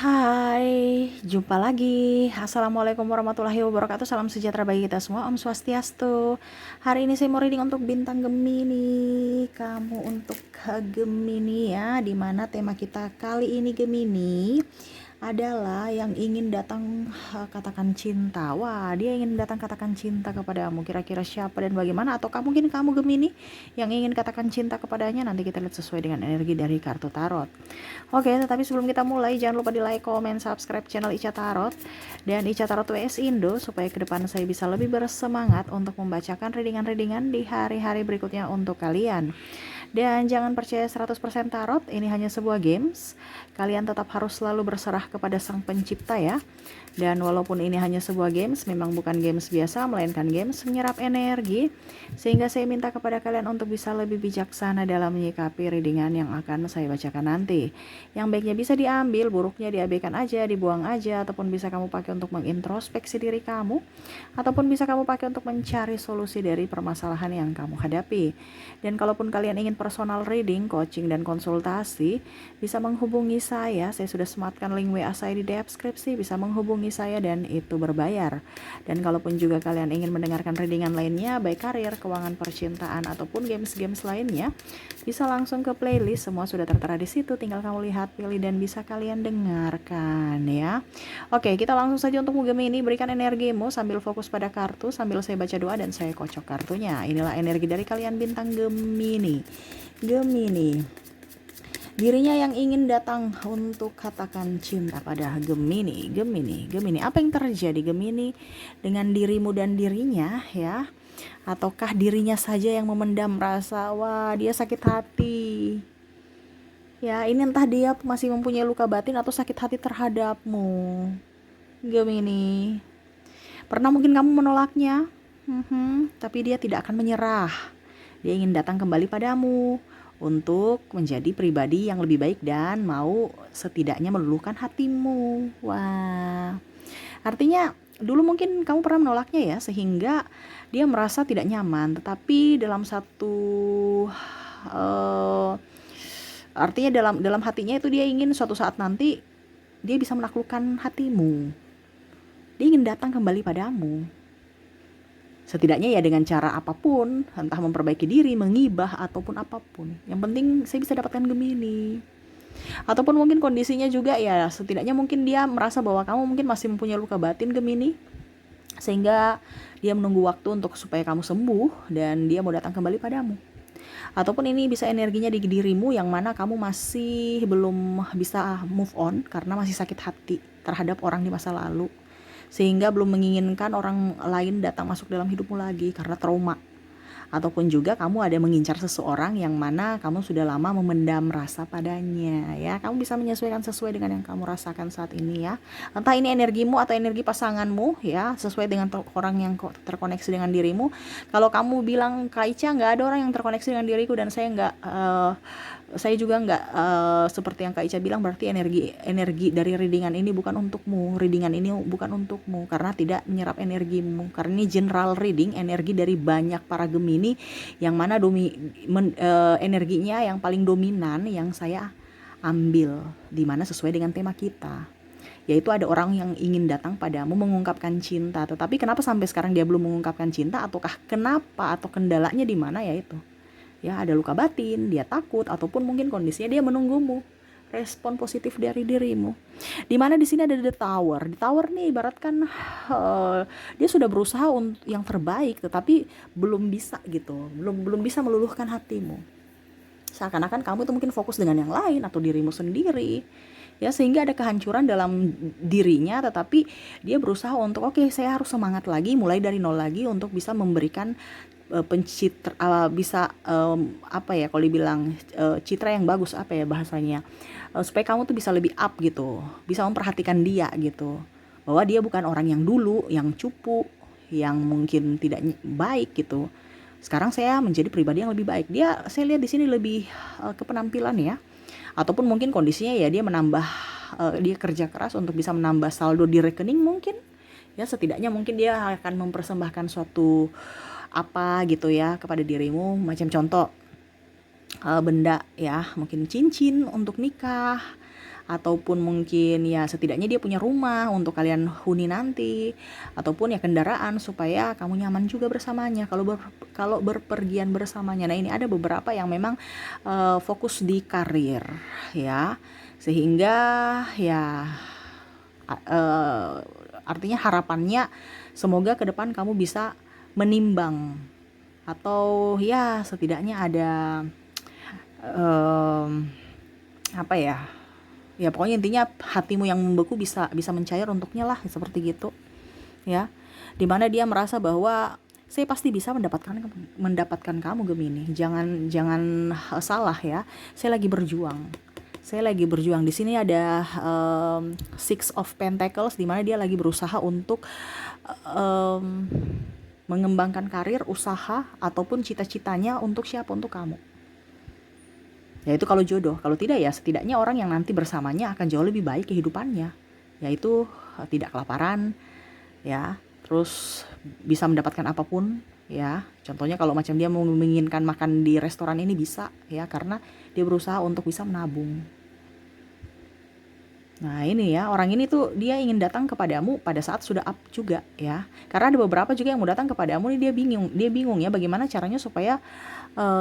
Hai, jumpa lagi. Assalamualaikum warahmatullahi wabarakatuh. Salam sejahtera bagi kita semua. Om Swastiastu. Hari ini saya mau reading untuk bintang Gemini. Kamu untuk Gemini ya, dimana tema kita kali ini Gemini adalah yang ingin datang katakan cinta. Wah, dia ingin datang katakan cinta kepadamu. Kira-kira siapa dan bagaimana? Ataukah mungkin kamu Gemini yang ingin katakan cinta kepadanya? Nanti kita lihat sesuai dengan energi dari kartu tarot. Oke, tetapi sebelum kita mulai, jangan lupa di like, comment, subscribe channel Ica Tarot dan Ica Tarot WS Indo supaya ke depan saya bisa lebih bersemangat untuk membacakan readingan-readingan di hari-hari berikutnya untuk kalian. Dan jangan percaya 100% tarot, ini hanya sebuah games. Kalian tetap harus selalu berserah kepada Sang Pencipta ya. Dan walaupun ini hanya sebuah games, memang bukan games biasa, melainkan games menyerap energi. Sehingga saya minta kepada kalian untuk bisa lebih bijaksana dalam menyikapi readingan yang akan saya bacakan nanti. Yang baiknya bisa diambil, buruknya diabaikan aja, dibuang aja, ataupun bisa kamu pakai untuk mengintrospeksi diri kamu, ataupun bisa kamu pakai untuk mencari solusi dari permasalahan yang kamu hadapi. Dan kalaupun kalian ingin personal reading, coaching, dan konsultasi, bisa menghubungi saya sudah sematkan link WA saya di deskripsi, bisa menghubungi saya dan itu berbayar. Dan kalaupun juga kalian ingin mendengarkan readingan lainnya, baik karir, keuangan, percintaan, ataupun games-games lainnya, bisa langsung ke playlist, semua sudah tertera di situ, tinggal kamu lihat, pilih, dan bisa kalian dengarkan ya. Oke, kita langsung saja untuk Gemini, berikan energimu sambil fokus pada kartu, sambil saya baca doa dan saya kocok kartunya. Inilah energi dari kalian bintang Gemini. Gemini, dirinya yang ingin datang untuk katakan cinta pada Gemini. Gemini, apa yang terjadi Gemini dengan dirimu dan dirinya ya? Ataukah dirinya saja yang memendam rasa, wah dia sakit hati ya, ini entah dia masih mempunyai luka batin atau sakit hati terhadapmu Gemini. Pernah mungkin kamu menolaknya, tapi dia tidak akan menyerah. Dia ingin datang kembali padamu untuk menjadi pribadi yang lebih baik dan mau setidaknya meluluhkan hatimu. Wah, artinya dulu mungkin kamu pernah menolaknya ya, sehingga dia merasa tidak nyaman. Tetapi dalam satu artinya dalam hatinya itu dia ingin suatu saat nanti dia bisa menaklukkan hatimu. Dia ingin datang kembali padamu. Setidaknya ya dengan cara apapun, entah memperbaiki diri, mengibah, ataupun apapun. Yang penting saya bisa dapatkan Gemini. Ataupun mungkin kondisinya juga ya, setidaknya mungkin dia merasa bahwa kamu mungkin masih mempunyai luka batin Gemini, sehingga dia menunggu waktu untuk supaya kamu sembuh dan dia mau datang kembali padamu. Ataupun ini bisa energinya di dirimu yang mana kamu masih belum bisa move on karena masih sakit hati terhadap orang di masa lalu, sehingga belum menginginkan orang lain datang masuk dalam hidupmu lagi karena trauma. Ataupun juga kamu ada mengincar seseorang yang mana kamu sudah lama memendam rasa padanya ya. Kamu bisa menyesuaikan sesuai dengan yang kamu rasakan saat ini ya. Entah ini energimu atau energi pasanganmu ya, sesuai dengan orang yang terkoneksi dengan dirimu. Kalau kamu bilang, Kak Ica, nggak ada orang yang terkoneksi dengan diriku dan saya juga nggak seperti yang Kak Ica bilang, berarti energi dari readingan ini bukan untukmu, readingan ini bukan untukmu karena tidak menyerap energimu. Karena ini general reading, energi dari banyak para Gemini yang mana energinya yang paling dominan yang saya ambil, dimana sesuai dengan tema kita, yaitu ada orang yang ingin datang padamu mengungkapkan cinta. Tetapi kenapa sampai sekarang dia belum mengungkapkan cinta, ataukah kenapa atau kendalanya di mana, yaitu ya ada luka batin, dia takut, ataupun mungkin kondisinya dia menunggumu respon positif dari dirimu. Dimana di sini ada the tower. The tower nih ibaratkan dia sudah berusaha untuk yang terbaik, tetapi belum bisa gitu, belum bisa meluluhkan hatimu. Seakan-akan kamu itu mungkin fokus dengan yang lain atau dirimu sendiri ya, sehingga ada kehancuran dalam dirinya. Tetapi dia berusaha untuk saya harus semangat lagi, mulai dari nol lagi untuk bisa memberikan pencitra, bisa apa ya kalau dibilang citra yang bagus, apa ya bahasanya, supaya kamu tuh bisa lebih up gitu, bisa memperhatikan dia gitu, bahwa dia bukan orang yang dulu yang cupu, yang mungkin tidak baik gitu. Sekarang saya menjadi pribadi yang lebih baik. Saya lihat di sini lebih ke penampilan ya, ataupun mungkin kondisinya ya dia menambah, dia kerja keras untuk bisa menambah saldo di rekening mungkin ya. Setidaknya mungkin dia akan mempersembahkan suatu apa gitu ya kepada dirimu, macam contoh benda ya, mungkin cincin untuk nikah, ataupun mungkin ya setidaknya dia punya rumah untuk kalian huni nanti, ataupun ya kendaraan supaya kamu nyaman juga bersamanya kalau berpergian bersamanya. Nah, ini ada beberapa yang memang fokus di karir ya, sehingga ya artinya harapannya semoga ke depan kamu bisa menimbang, atau ya setidaknya ada apa ya, ya pokoknya intinya hatimu yang membeku bisa mencair untuknya lah, seperti gitu ya, dimana dia merasa bahwa saya pasti bisa mendapatkan kamu Gemini. Jangan salah ya, saya lagi berjuang di sini. Ada Six of Pentacles, di mana dia lagi berusaha untuk mengembangkan karir, usaha, ataupun cita-citanya untuk siapa, untuk kamu. Yaitu kalau jodoh, kalau tidak ya setidaknya orang yang nanti bersamanya akan jauh lebih baik kehidupannya, yaitu tidak kelaparan ya, terus bisa mendapatkan apapun ya. Contohnya kalau macam dia mau menginginkan makan di restoran ini bisa ya, karena dia berusaha untuk bisa menabung. Nah ini ya, orang ini tuh dia ingin datang kepadamu pada saat sudah up juga ya, karena ada beberapa juga yang mau datang kepadamu nih, dia bingung ya bagaimana caranya supaya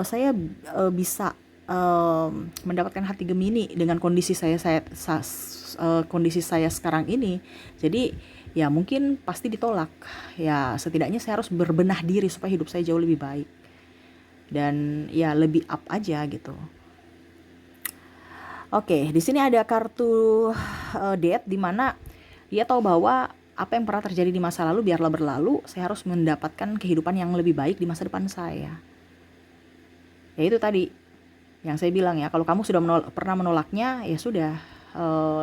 saya bisa mendapatkan hati Gemini dengan kondisi kondisi saya sekarang ini. Jadi ya mungkin pasti ditolak ya, setidaknya saya harus berbenah diri supaya hidup saya jauh lebih baik dan ya lebih up aja gitu. Oke, di sini ada kartu Death, di mana dia tahu bahwa apa yang pernah terjadi di masa lalu biarlah berlalu, saya harus mendapatkan kehidupan yang lebih baik di masa depan saya. Ya itu tadi yang saya bilang ya, kalau kamu sudah pernah menolaknya ya sudah,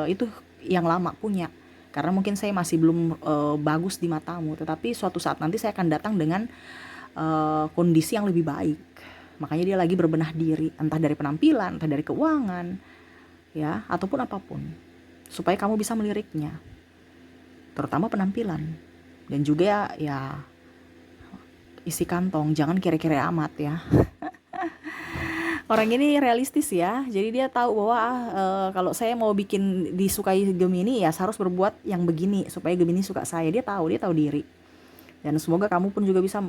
itu yang lama punya, karena mungkin saya masih belum bagus di matamu, tetapi suatu saat nanti saya akan datang dengan kondisi yang lebih baik. Makanya dia lagi berbenah diri, entah dari penampilan, entah dari keuangan ya, ataupun apapun, supaya kamu bisa meliriknya, terutama penampilan dan juga ya isi kantong, jangan kere-kere amat ya. Orang ini realistis ya, jadi dia tahu bahwa kalau saya mau bikin disukai Gemini ya harus berbuat yang begini supaya Gemini suka saya. Dia tahu diri. Dan semoga kamu pun juga bisa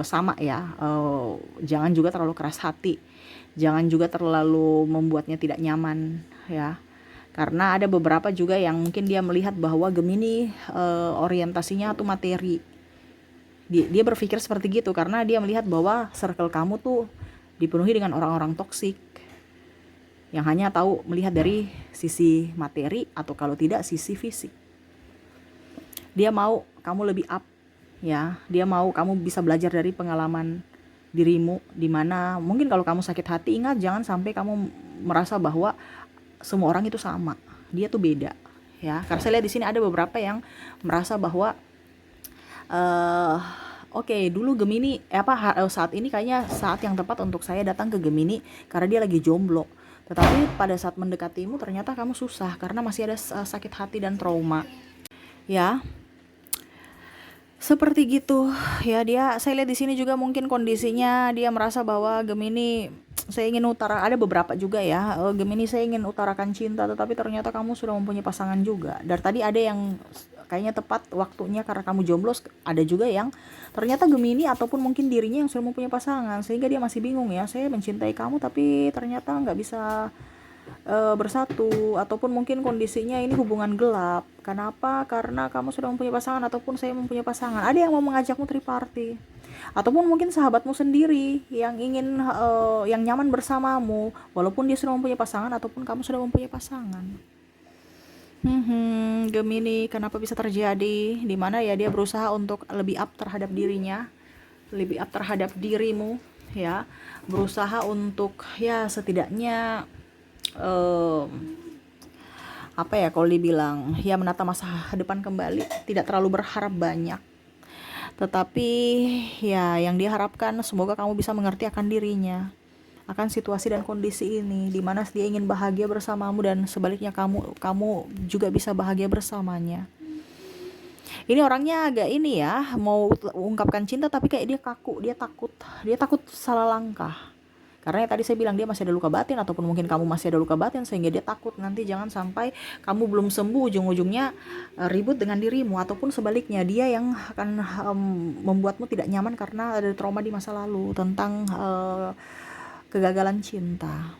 sama ya, jangan juga terlalu keras hati, jangan juga terlalu membuatnya tidak nyaman ya, karena ada beberapa juga yang mungkin dia melihat bahwa Gemini orientasinya tuh materi. Dia berpikir seperti gitu karena dia melihat bahwa circle kamu tuh dipenuhi dengan orang-orang toksik yang hanya tahu melihat dari sisi materi, atau kalau tidak sisi fisik. Dia mau kamu lebih up ya, dia mau kamu bisa belajar dari pengalaman dirimu, dimana mungkin kalau kamu sakit hati, ingat jangan sampai kamu merasa bahwa semua orang itu sama, dia tuh beda ya. Karena saya lihat di sini ada beberapa yang merasa bahwa oke, dulu Gemini saat ini kayaknya saat yang tepat untuk saya datang ke Gemini karena dia lagi jomblo. Tetapi pada saat mendekatimu ternyata kamu susah karena masih ada sakit hati dan trauma. Ya. Seperti gitu. Ya, saya lihat di sini juga mungkin kondisinya dia merasa bahwa Gemini, saya ingin ada beberapa juga ya. Gemini, saya ingin utarakan cinta, tetapi ternyata kamu sudah mempunyai pasangan juga. Dari tadi ada yang kayaknya tepat waktunya karena kamu jomblo, ada juga yang ternyata Gemini ataupun mungkin dirinya yang sudah mempunyai pasangan, sehingga dia masih bingung ya, saya mencintai kamu tapi ternyata nggak bisa bersatu, ataupun mungkin kondisinya ini hubungan gelap. Kenapa? Karena kamu sudah mempunyai pasangan ataupun saya mempunyai pasangan. Ada yang mau mengajakmu triparty, ataupun mungkin sahabatmu sendiri yang ingin yang nyaman bersamamu walaupun dia sudah mempunyai pasangan ataupun kamu sudah mempunyai pasangan. Gemini, kenapa bisa terjadi? Dimana ya dia berusaha untuk lebih up terhadap dirinya, lebih up terhadap dirimu ya, berusaha untuk ya setidaknya kalau dibilang ya menata masa depan kembali, tidak terlalu berharap banyak, tetapi ya yang dia harapkan semoga kamu bisa mengerti akan dirinya, akan situasi dan kondisi ini, dimana dia ingin bahagia bersamamu dan sebaliknya kamu juga bisa bahagia bersamanya. Ini orangnya agak ini ya, mau ungkapkan cinta tapi kayak dia kaku, dia takut salah langkah. Karena tadi saya bilang dia masih ada luka batin, ataupun mungkin kamu masih ada luka batin, sehingga dia takut nanti jangan sampai kamu belum sembuh ujung-ujungnya ribut dengan dirimu, ataupun sebaliknya dia yang akan membuatmu tidak nyaman karena ada trauma di masa lalu tentang kegagalan cinta.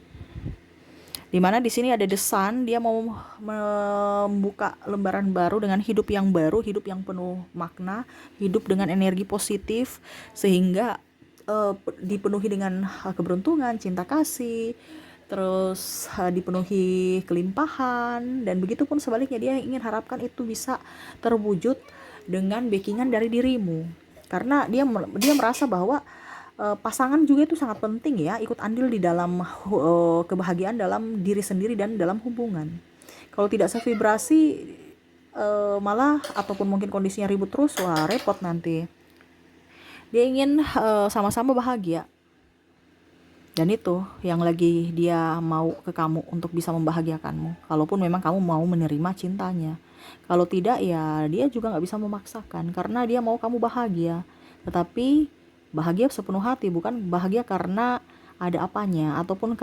Dimana di sini ada The Sun, dia mau membuka lembaran baru dengan hidup yang baru, hidup yang penuh makna, hidup dengan energi positif, sehingga dipenuhi dengan keberuntungan, cinta kasih, terus dipenuhi kelimpahan, dan begitu pun sebaliknya dia ingin harapkan itu bisa terwujud dengan backingan dari dirimu, karena dia merasa bahwa pasangan juga itu sangat penting ya, ikut andil di dalam kebahagiaan dalam diri sendiri dan dalam hubungan. Kalau tidak sevibrasi malah, ataupun mungkin kondisinya ribut terus, wah repot nanti. Dia ingin sama-sama bahagia, dan itu yang lagi dia mau ke kamu untuk bisa membahagiakanmu, kalaupun memang kamu mau menerima cintanya. Kalau tidak ya dia juga nggak bisa memaksakan, karena dia mau kamu bahagia, tetapi bahagia sepenuh hati, bukan bahagia karena ada apanya, ataupun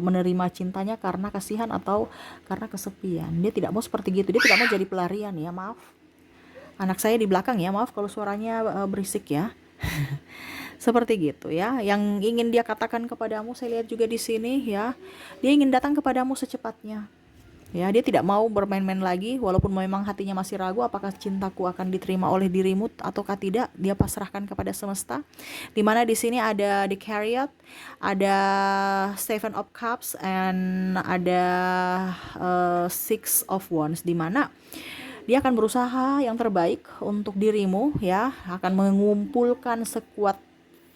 menerima cintanya karena kasihan atau karena kesepian. Dia tidak mau seperti gitu, dia tidak mau jadi pelarian ya. Maaf, anak saya di belakang ya, maaf kalau suaranya berisik ya. Seperti gitu ya, yang ingin dia katakan kepadamu. Saya lihat juga di sini ya, dia ingin datang kepadamu secepatnya. Ya, dia tidak mau bermain-main lagi, walaupun memang hatinya masih ragu apakah cintaku akan diterima oleh dirimu ataukah tidak. Dia pasrahkan kepada semesta. Dimana di sini ada The Chariot, ada Seven of Cups, and ada Six of Wands. Dimana dia akan berusaha yang terbaik untuk dirimu ya, akan mengumpulkan sekuat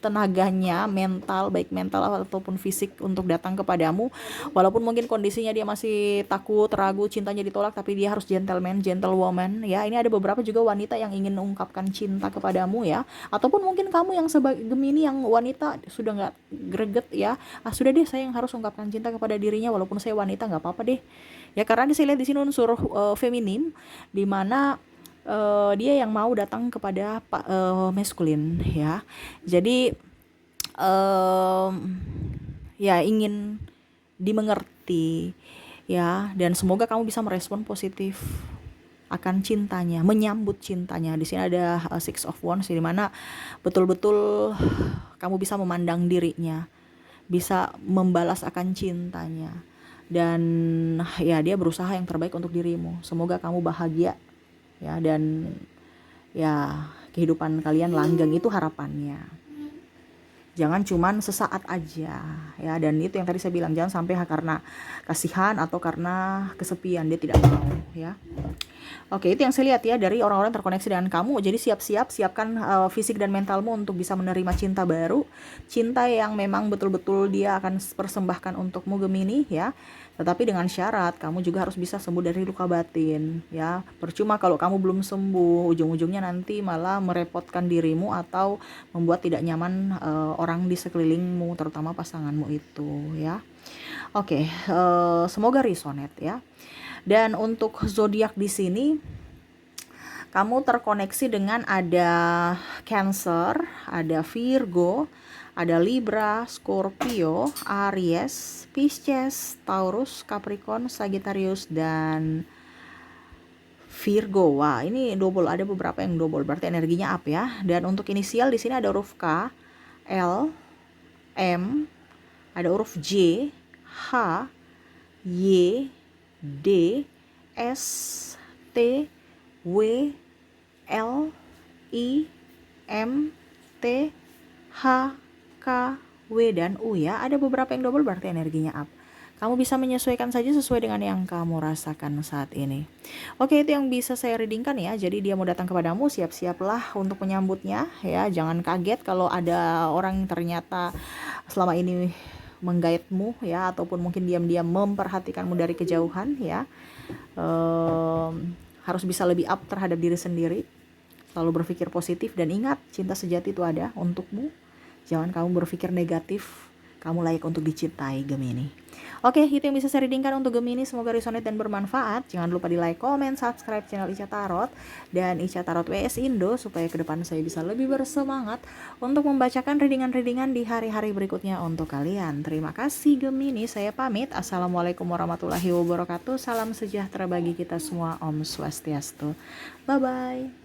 tenaganya, mental, baik mental ataupun fisik, untuk datang kepadamu, walaupun mungkin kondisinya dia masih takut, ragu, cintanya ditolak, tapi dia harus gentlewoman ya. Ini ada beberapa juga wanita yang ingin mengungkapkan cinta kepadamu ya, ataupun mungkin kamu yang sebagai Gemini yang wanita sudah nggak greget ya, sudah deh saya yang harus ungkapkan cinta kepada dirinya, walaupun saya wanita nggak apa-apa deh ya, karena saya lihat di sini unsur feminim, di mana dia yang mau datang kepada maskulin ya. Jadi ya ingin dimengerti ya, dan semoga kamu bisa merespon positif akan cintanya, menyambut cintanya. Di sini ada Six of Wands, di mana betul-betul kamu bisa memandang dirinya, bisa membalas akan cintanya, dan ya dia berusaha yang terbaik untuk dirimu. Semoga kamu bahagia ya, dan ya kehidupan kalian langgeng, itu harapannya. Jangan cuman sesaat aja ya, dan itu yang tadi saya bilang, jangan sampai karena kasihan atau karena kesepian dia tidak mau ya. Oke, itu yang saya lihat ya dari orang-orang terkoneksi dengan kamu. Jadi siapkan fisik dan mentalmu untuk bisa menerima cinta baru, cinta yang memang betul-betul dia akan persembahkan untukmu Gemini ya. Tetapi dengan syarat kamu juga harus bisa sembuh dari luka batin ya. Percuma kalau kamu belum sembuh, ujung-ujungnya nanti malah merepotkan dirimu atau membuat tidak nyaman orang di sekelilingmu, terutama pasanganmu itu ya. Oke, semoga resonate ya. Dan untuk zodiak di sini, kamu terkoneksi dengan ada Cancer, ada Virgo, ada Libra, Scorpio, Aries, Pisces, Taurus, Capricorn, Sagittarius, dan Virgo. Wah, ini double, ada beberapa yang double, berarti energinya up ya. Dan untuk inisial di sini ada huruf K, L, M, ada huruf J, H, Y, D, S, T, W, L, I, M, T, H, K, W, dan U ya. Ada beberapa yang double, berarti energinya up. Kamu bisa menyesuaikan saja sesuai dengan yang kamu rasakan saat ini. Oke, itu yang bisa saya readingkan ya. Jadi dia mau datang kepadamu, siap-siaplah untuk menyambutnya ya. Jangan kaget kalau ada orang yang ternyata selama ini menggaitmu ya, ataupun mungkin diam-diam memperhatikanmu dari kejauhan ya. Harus bisa lebih up terhadap diri sendiri, selalu berpikir positif, dan ingat cinta sejati itu ada untukmu. Jangan kamu berpikir negatif, Kamu layak untuk dicintai, Gemini. Oke, itu yang bisa saya readingkan untuk Gemini. Semoga resonate dan bermanfaat. Jangan lupa di like, comment, subscribe channel Ica Tarot dan Ica Tarot WS Indo supaya ke depan saya bisa lebih bersemangat untuk membacakan readingan-readingan di hari-hari berikutnya untuk kalian. Terima kasih Gemini, saya pamit. Assalamualaikum warahmatullahi wabarakatuh. Salam sejahtera bagi kita semua. Om Swastiastu. Bye-bye.